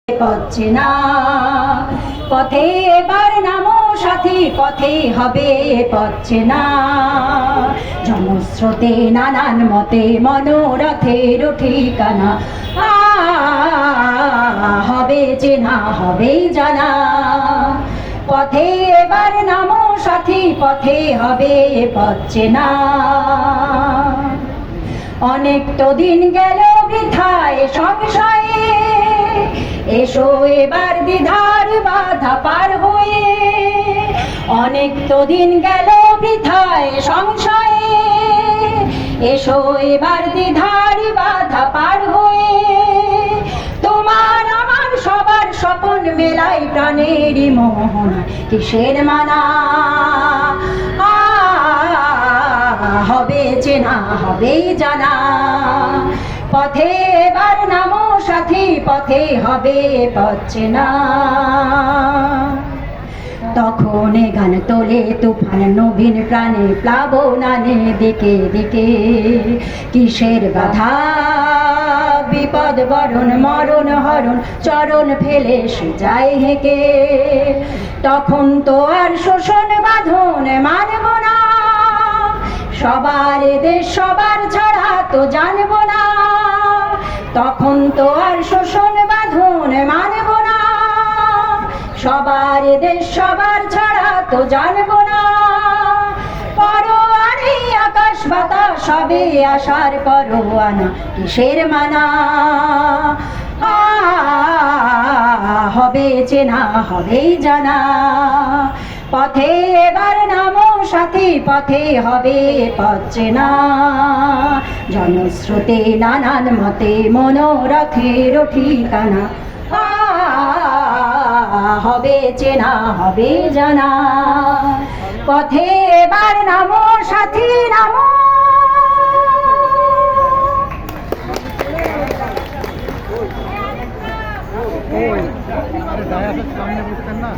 পথে না পথে এবার নামো সাথী, পথে হবে পথে না। জনস্রোতে নানান মতে মনোরথের ঠিকানা, হবে চেনা হবেই জানা। পথে এবার নামো সাথী, পথে হবে পথে না। অনেক তো দিন গেল বৃথায় সংশয়ে, এসো এবার দ্বিধার বাধা পার হয়ে। অনেক তো দিন গেল বৃথায় সংশয়ে, এসো এবার দ্বিধার বাধা পার হয়ে। তোমার আমার সবার স্বপন মেলাই প্রাণেরই মোহনা, কিসের মানা হবে চেনা হবেই জানা। পথে এবার নামো সাথী, পথে হবে পথে না। তখন গান তোলে তুফান নবীন প্রাণে প্লাবনানে দিকে দিকে। কিসের বাধা বিপদ বরণ মরণ হরণ, চরণ ফেলে সে যায় হেঁকে। তখন তো আর শোষণ বাঁধন মানব না, সবার দেশ সবার ছাড়া তো জানবো না। তখন তো আর শোষণ বাঁধন মানব না, সবার দেশ সবার ছাড়া তো জানবো না। পরোয়ানে আকাশ বাতাস সবে আসার পরোয়ানা, কিসের মানা হবে চেনা হবেই জানা। পথে এবার নামো সাথী, পথে হবে পথে না। জনস্রোতে নানান মতে মনোরথের ঠিকানা, হবে চেনা হবে জানা। পথে এবার নামো সাথী নামো। সামনে বুঝতেন না।